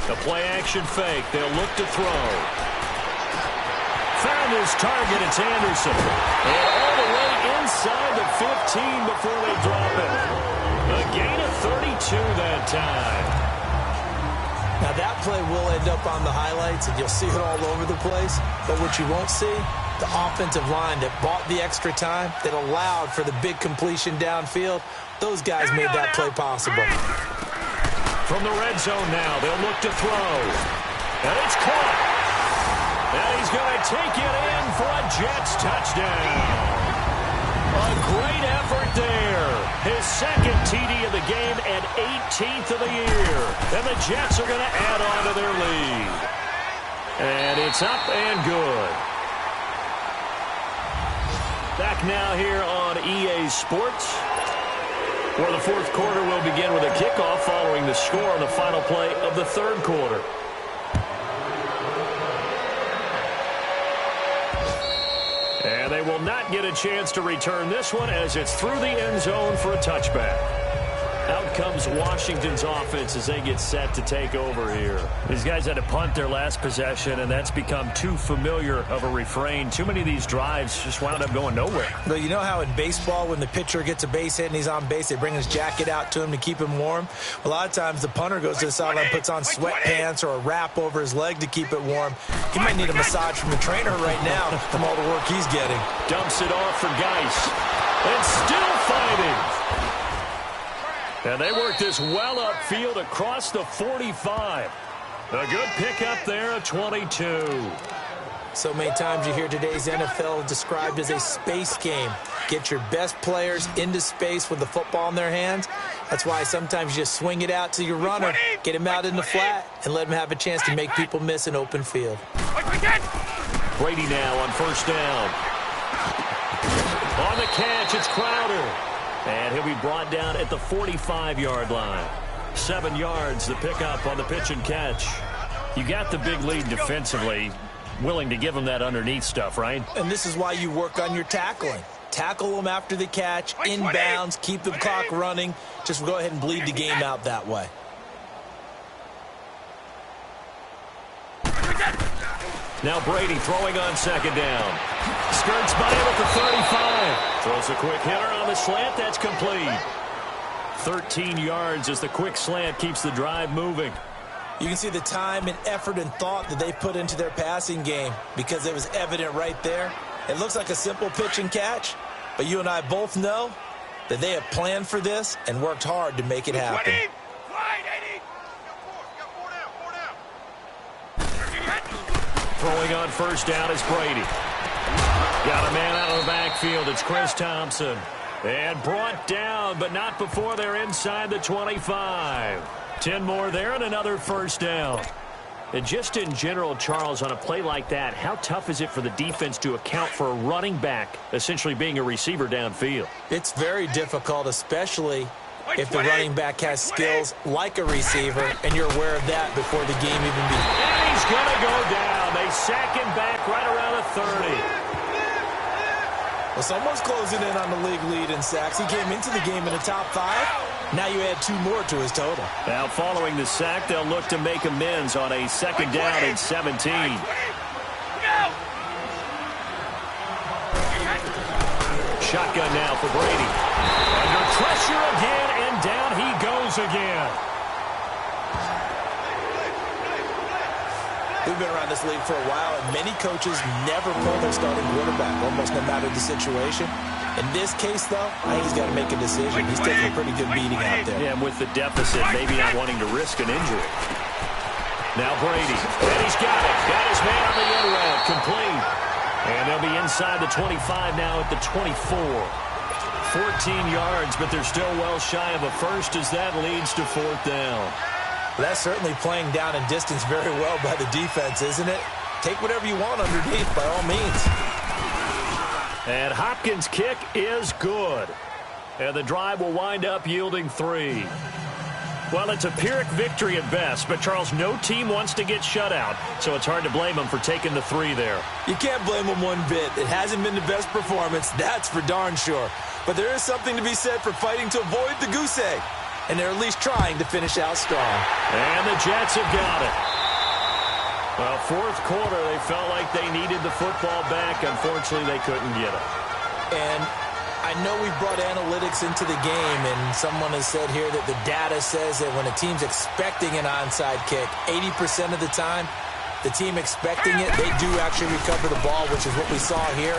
The play-action fake. They'll look to throw. Found his target. It's Anderson. And all the way inside the 15 before they drop it. A gain of 32 that time. Now, that play will end up on the highlights, and you'll see it all over the place. But what you won't see, the offensive line that bought the extra time, that allowed for the big completion downfield, those guys made that play possible. From the red zone now, they'll look to throw. And it's caught. And he's going to take it in for a Jets touchdown. A great effort there. His 2nd TD of the game and 18th of the year. And the Jets are going to add on to their lead. And it's up and good. Back now here on EA Sports. Well, the fourth quarter will begin with a kickoff following the score on the final play of the third quarter. And they will not get a chance to return this one as it's through the end zone for a touchback. Out comes Washington's offense as they get set to take over here. These guys had to punt their last possession, and that's become too familiar of a refrain. Too many of these drives just wound up going nowhere. But you know how in baseball, when the pitcher gets a base hit and he's on base, they bring his jacket out to him to keep him warm? A lot of times the punter goes to the sideline, puts on sweatpants or a wrap over his leg to keep it warm. He might need a massage from the trainer right now from all the work he's getting. Dumps it off for Geis. And still fighting. And they work this well upfield across the 45. A good pickup there at 22. So many times you hear today's NFL described as a space game. Get your best players into space with the football in their hands. That's why sometimes you just swing it out to your runner, get him out in the flat, and let him have a chance to make people miss an open field. Brady now on first down. On the catch, it's Crowder. And he'll be brought down at the 45-yard line. 7 yards, the pickup on the pitch and catch. You got the big lead defensively. Willing to give them that underneath stuff, right? And this is why you work on your tackling. Tackle them after the catch, inbounds, keep the clock running. Just go ahead and bleed the game out that way. Now Brady throwing on second down. Skirts by him at the 35. Throws a quick hitter on the slant. That's complete. 13 yards as the quick slant keeps the drive moving. You can see the time and effort and thought that they put into their passing game because it was evident right there. It looks like a simple pitch and catch, but you and I both know that they have planned for this and worked hard to make it happen. Throwing on first down is Brady. Got a man out of the backfield. It's Chris Thompson. And brought down, but not before they're inside the 25. 10 more there and another first down. And just in general, Charles, on a play like that, how tough is it for the defense to account for a running back essentially being a receiver downfield? It's very difficult, especially if the running back has skills like a receiver, and you're aware of that before the game even begins. And he's going to go down. They sack him back right around the 30. Well, someone's closing in on the league lead in sacks. He came into the game in the top 5. Now you add 2 more to his total. Now following the sack, they'll look to make amends on a second down and 17. Shotgun now for Brady. Under pressure again, and down he goes again. We've been around this league for a while, and many coaches never pull their starting quarterback, almost no matter the situation. In this case, though, I think he's got to make a decision. He's taking a pretty good beating out there. Yeah, and with the deficit, maybe not wanting to risk an injury. Now Brady, and he's got it. Got his man on the end route, complete. And they'll be inside the 25 now at the 24. 14 yards, but they're still well shy of a first as that leads to fourth down. That's certainly playing down in distance very well by the defense, isn't it? Take whatever you want underneath, by all means. And Hopkins' kick is good. And the drive will wind up yielding 3. Well, it's a Pyrrhic victory at best, but, Charles, no team wants to get shut out, so it's hard to blame them for taking the 3 there. You can't blame them one bit. It hasn't been the best performance, that's for darn sure. But there is something to be said for fighting to avoid the goose egg. And they're at least trying to finish out strong. And the Jets have got it. Well, fourth quarter, they felt like they needed the football back. Unfortunately, they couldn't get it. And I know we brought analytics into the game, and someone has said here that the data says that when a team's expecting an onside kick, 80% of the time, the team expecting it, they do actually recover the ball, which is what we saw here.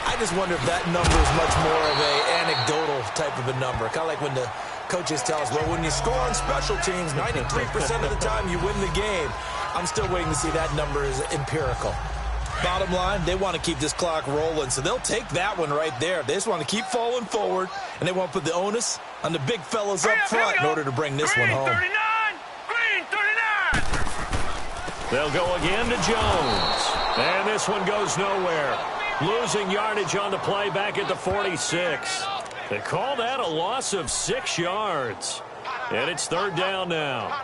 I just wonder if that number is much more of an anecdotal type of a number. Kind of like when the coaches tell us, well, when you score on special teams, 93% of the time you win the game. I'm still waiting to see that number is empirical. Bottom line, they want to keep this clock rolling, so they'll take that one right there. They just want to keep falling forward, and they want to put the onus on the big fellas up front in order to bring this one home. Green 39! They'll go again to Jones. And this one goes nowhere. Losing yardage on the play back at the 46. They call that a loss of 6 yards. And it's 3rd down now.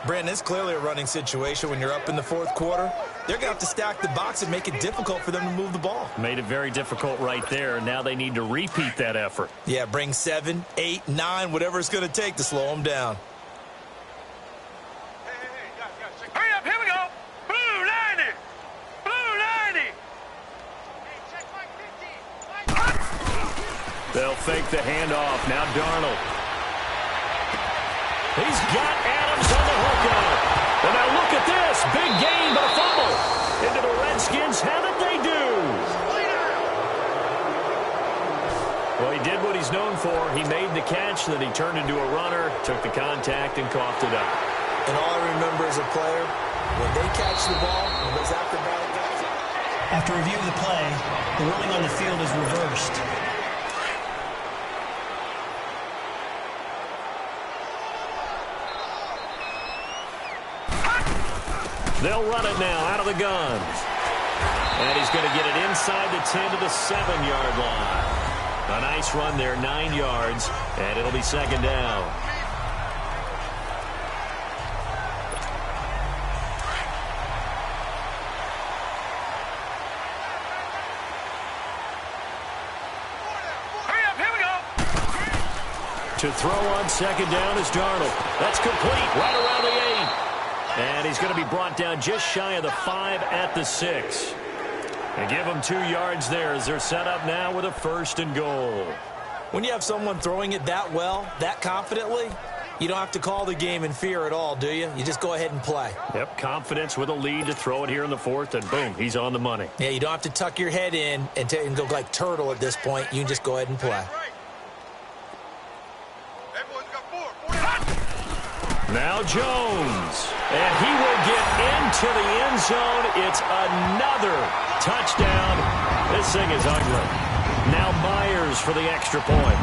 Brandon, it's clearly a running situation when you're up in the 4th quarter. They're going to have to stack the box and make it difficult for them to move the ball. Made it very difficult right there. Now they need to repeat that effort. Yeah, bring 7, 8, 9, whatever it's going to take to slow them down. Hurry up, here we go. Blue 90. Blue 90. They'll fake the handoff. Now Darnold. He's got Adams on the hook out. And now look at this. Big gain, but a fumble. Into the Redskins. How did they do? Well, he did what he's known for. He made the catch, then he turned into a runner, took the contact, and coughed it up. And all I remember as a player, when they catch the ball, when those acrobatic guys... After review of the play, the ruling on the field is reversed. They'll run it now out of the gun. And he's going to get it inside the 10 to the 7-yard line. A nice run there, 9 yards, and it'll be 2nd down. Hurry up, here we go. To throw on 2nd down is Darnold. That's complete right around the 8. And he's going to be brought down just shy of the 5 at the 6. And give them 2 yards there as they're set up now with a 1st and goal. When you have someone throwing it that well, that confidently, you don't have to call the game in fear at all, do you? You just go ahead and play. Yep, confidence with a lead to throw it here in the 4th, and boom, he's on the money. Yeah, you don't have to tuck your head in and go like turtle at this point. You can just go ahead and play. Now Jones, and he will get into the end zone. It's another touchdown. This thing is ugly. Now Myers for the extra point.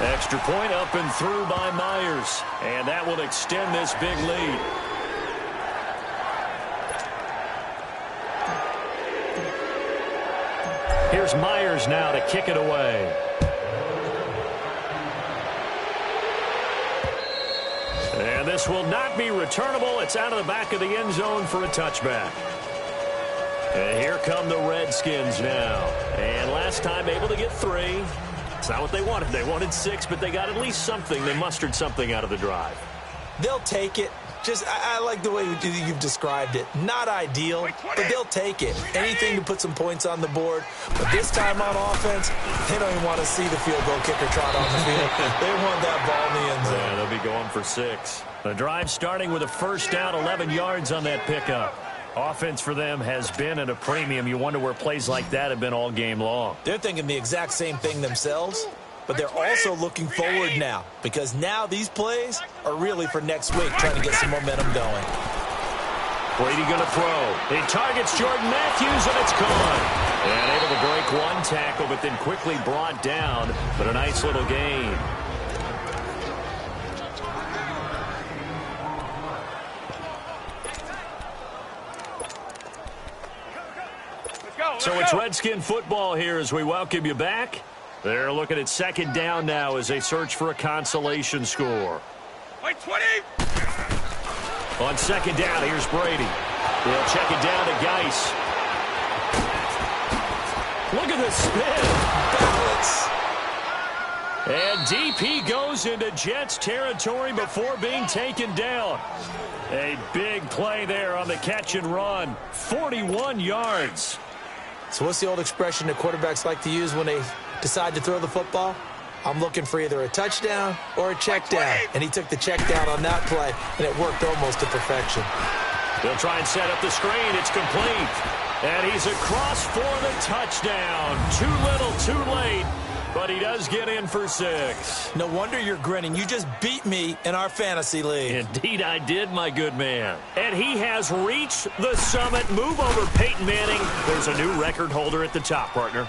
Extra point up and through by Myers, and that will extend this big lead. Here's Myers now to kick it away. And this will not be returnable. It's out of the back of the end zone for a touchback. And here come the Redskins now. And last time able to get 3. It's not what they wanted. They wanted 6, but they got at least something. They mustered something out of the drive. They'll take it. I like the way you've described it. Not ideal, but they'll take it. Anything to put some points on the board. But this time on offense, they don't even want to see the field goal kicker trot on the field. They want that ball in the end zone. Yeah, they'll be going for 6. The drive starting with a 1st down, 11 yards on that pickup. Offense for them has been at a premium. You wonder where plays like that have been all game long. They're thinking the exact same thing themselves. But they're also looking forward now, because now these plays are really for next week, trying to get some momentum going. Brady going to throw. He targets Jordan Matthews, and it's gone. And able to break one tackle, but then quickly brought down. But a nice little gain. So it's Redskin football here as we welcome you back. They're looking at 2nd down now as they search for a consolation score. Wait, 20. On 2nd down, here's Brady. He'll check it down to Geis. Look at the spin. Balance. And DP goes into Jets territory before being taken down. A big play there on the catch and run. 41 yards. So what's the old expression that quarterbacks like to use when they decide to throw the football? I'm looking for either a touchdown or a check down. And he took the check down on that play, and it worked almost to perfection. They'll try and set up the screen. It's complete. And he's across for the touchdown. Too little, too late. But he does get in for 6. No wonder you're grinning. You just beat me in our fantasy league. Indeed I did, my good man. And he has reached the summit. Move over Peyton Manning. There's a new record holder at the top, partner.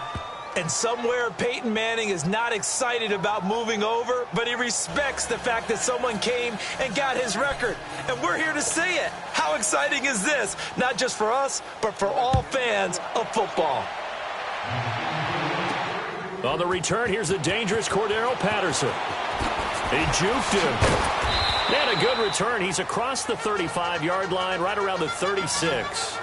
And somewhere Peyton Manning is not excited about moving over, but he respects the fact that someone came and got his record. And we're here to see it. How exciting is this? Not just for us, but for all fans of football. On the return, here's the dangerous Cordero Patterson. He juked him. And a good return. He's across the 35-yard line, right around the 36.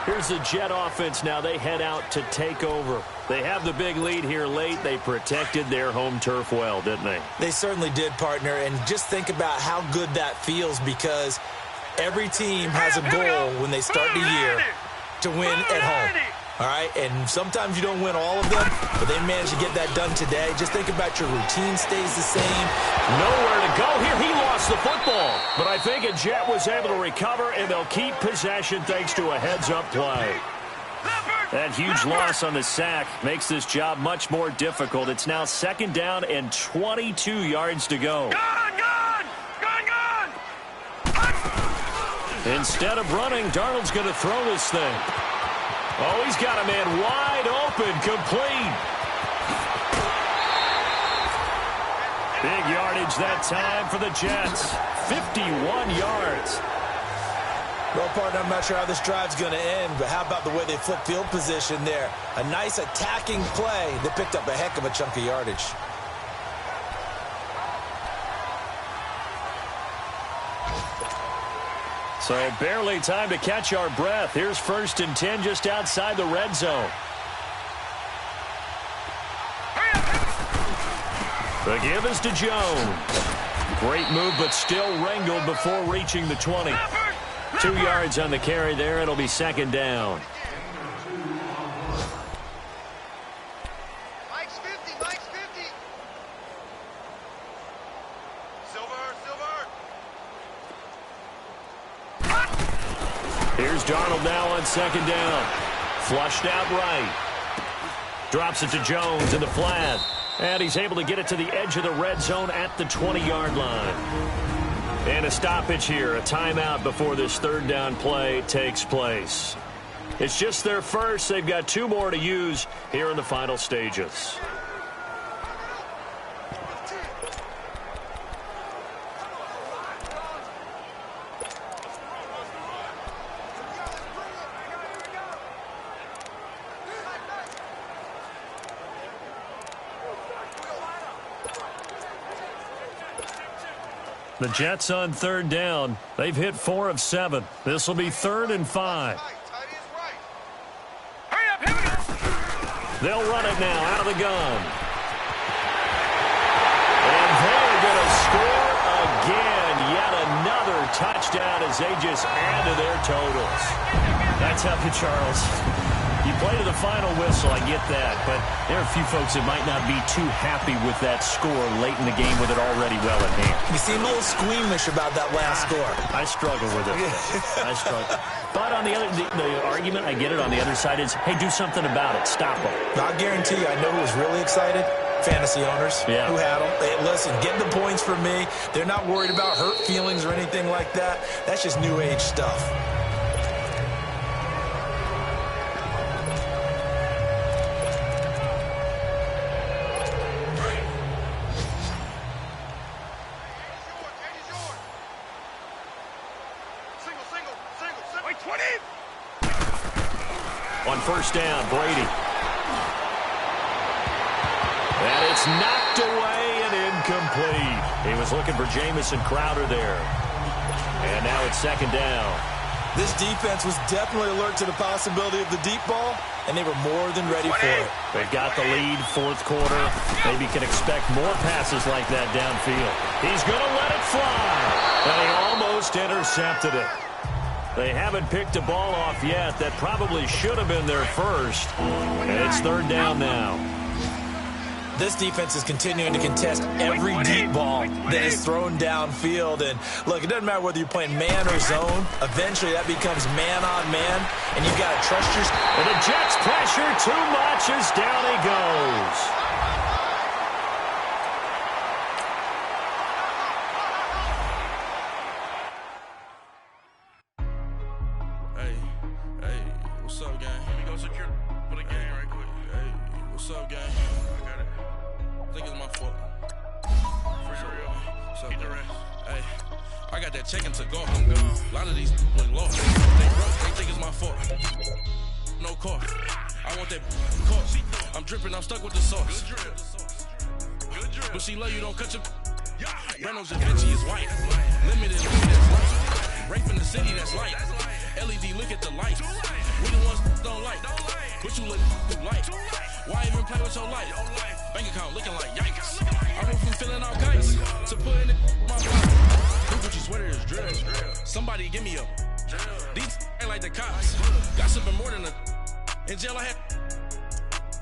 Here's the Jet offense now. They head out to take over. They have the big lead here late. They protected their home turf well, didn't they? They certainly did, partner. And just think about how good that feels, because every team has a goal when they start the year to win at home. All right, and sometimes you don't win all of them, but they managed to get that done today. Just think about your routine stays the same. Nowhere to go here. He lost the football, but I think a Jet was able to recover, and they'll keep possession thanks to a heads-up play. That huge loss on the sack makes this job much more difficult. It's now 2nd down and 22 yards to go. Gone! Instead of running, Darnold's going to throw this thing. Oh, he's got a man wide open, complete. Big yardage that time for the Jets. 51 yards. Well, partner, I'm not sure how this drive's going to end, but how about the way they flip field position there? A nice attacking play that picked up a heck of a chunk of yardage. So barely time to catch our breath. Here's 1st and 10 just outside the red zone. The give is to Jones. Great move, but still wrangled before reaching the 20. 2 yards on the carry there. It'll be 2nd down. Mike's 50. Silver. Here's Darnold now on 2nd down. Flushed out right. Drops it to Jones in the flat. And he's able to get it to the edge of the red zone at the 20-yard line. And a stoppage here, a timeout before this 3rd down play takes place. It's just their first. They've got 2 more to use here in the final stages. The Jets on 3rd down. They've hit 4 of 7. This will be 3rd and 5. Hurry up, here we go. They'll run it now out of the gun. And they're going to score again. Yet another touchdown as they just add to their totals. That's how Charles. You play to the final whistle, I get that, but there are a few folks that might not be too happy with that score late in the game with it already well in hand. You seem a little squeamish about that last score. I struggle with it. I struggle. But on the other, the argument, I get it, on the other side is, hey, do something about it. Stop them. I'll guarantee you, I know who was really excited. Fantasy owners who had them. Hey, listen, get the points for me. They're not worried about hurt feelings or anything like that. That's just new age stuff. On 1st down, Brady. And it's knocked away and incomplete. He was looking for Jamison Crowder there. And now it's 2nd down. This defense was definitely alert to the possibility of the deep ball, and they were more than ready for it. They've got the lead, 4th quarter. Maybe can expect more passes like that downfield. He's going to let it fly. And he almost intercepted it. They haven't picked a ball off yet. That probably should have been their first. And it's 3rd down now. This defense is continuing to contest every deep ball that is thrown downfield. And look, it doesn't matter whether you're playing man or zone. Eventually, that becomes man on man, and you've got to trust your... And the Jets pressure too much as down he goes. Hey, what's up? Hey, I got that check into go. I'm gone. A lot of these was lost. They broke, they think it's my fault. No car. I want that car. I'm dripping, I'm stuck with the sauce. But she love you, don't cut your. Reynolds Da Vinci is white. Limited, that's light. Rape in the city, that's light. LED, look at the lights. We the ones don't like. But you look too light. Why even play with your life? Bank account looking like yikes. I went from filling out kites to putting it in my pocket. New Gucci sweater is drill. Somebody give me a. These ain't like the cops. Gossiping more than a. In jail I had.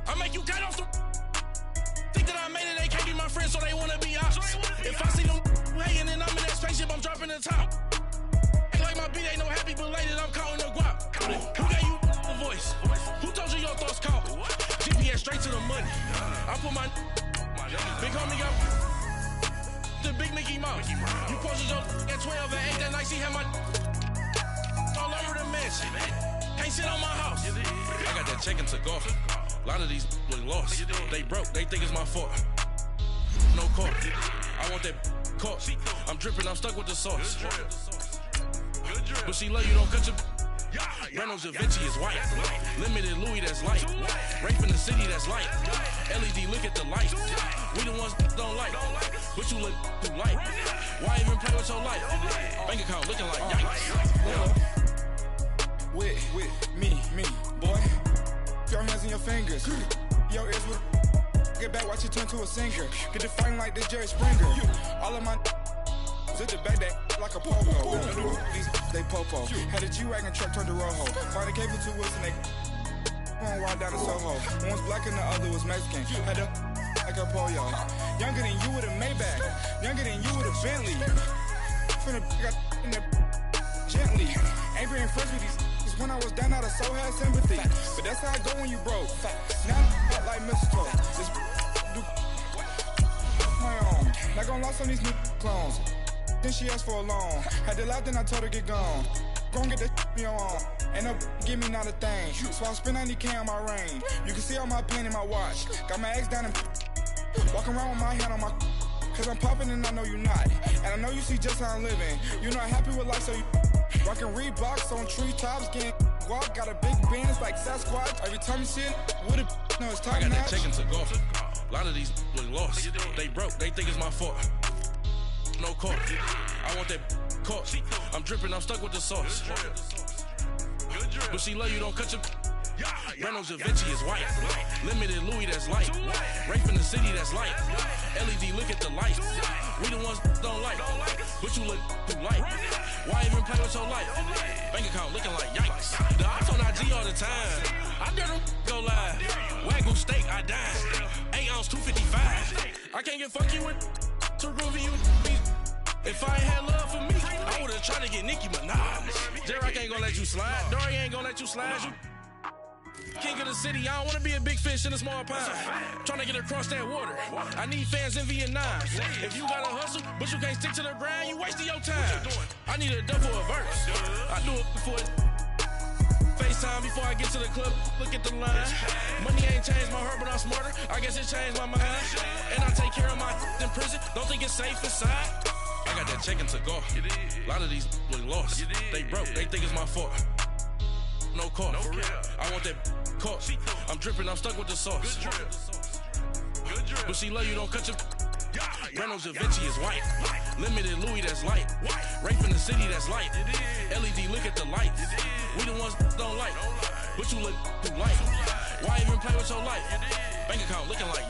I make you cut off the. Think that I made it, they can't be my friends, so they wanna be ops. If I see them hating and I'm in that spaceship, I'm dropping the top. Ain't like my beat ain't no happy, but later I'm counting the guap. Who gave you the voice? Who told you your thoughts count? GPS straight to the money. I put my big homie got the big Mickey Mouse. You posted your at 12 and 8 that night, she had my all over the mansion. Can't sit on my house. I got that check into golf. A lot of these was lost. They broke, they think it's my fault. No car. I want that car. I'm dripping, I'm stuck with the sauce. But she love you, don't cut your. Reynolds Da Vinci is white. Limited Louis, that's light. Rape in the city, that's light. LED, look at the lights. We the ones don't like. But you look too light. Why even play with your life? Bank account looking like yikes. With me, boy. Your hands and your fingers. Your ears with get back, watch you turn to a singer. Get the fighting like this Jerry Springer. All of my zip the back that like a popo. These they popo. Had a G-Wagon truck turned to Rojo. Find a cable 2 wheels and they on ride down to Soho. One was black and the other was Mexican. Had a like a pollo. Younger than you with a Maybach. Younger than you with a Bentley. Finna got in there gently. Ain't being friends with these. When I was down, I so had sympathy. But that's how I go when you broke. Now I'm like mistletoe. Just do my own. Not gonna lost on these new clones. Then she asked for a loan. Had to laugh, then I told her get gone. Gon' get that me on. Ain't no give me not a thing. So I spend 90K on my range. You can see all my pain in my watch. Got my ex down and walking around with my hand on my. Cause I'm popping and I know you not. And I know you see just how I'm living. You're not happy with life, so you. Rockin' Reeboks on treetops, getting guap, got a big band, it's like Sasquatch. Every time you see it, with it, no, it's top notch. I got that check into golf. A lot of these was lost. They broke, they think it's my fault. No car. I want that car. I'm dripping, I'm stuck with the sauce. But she love you, don't cut your. Reynolds Da Vinci is white. Limited Louis, that's light. Rape in the city, that's light. LED, look at the lights. We the ones don't like. But you look too light. Why even play with your life? Bank account looking like yikes. The ops on IG all the time. I dare them go live. Wagyu steak, I died. 8 ounce, 255. I can't get funky with to groovy you. If I ain't had love for me, I would've tried to get Nicki Minaj. Derek ain't gonna let you slide. Dory ain't gonna let you slide. You king of the city, I don't wanna be a big fish in a small pond. Trying to get across that water. I need fans in Vietnam. If you gotta hustle, but you can't stick to the grind, you wasting your time. I need a double a verse. I do it before it. FaceTime before I get to the club, look at the line. Money ain't changed my heart, but I'm smarter. I guess it changed my mind. And I take care of my in prison. Don't think it's safe inside. I got that check into golf. A lot of these was lost. They broke, they think it's my fault. No car. I want that car. I'm dripping, I'm stuck with the sauce. But she love you, don't cut your. Reynolds Da Vinci is white. Limited Louis, that's light. Rape in the city, that's light. LED, look at the lights. We the ones don't like. But you look too light. Why even play with your life? Bank account looking like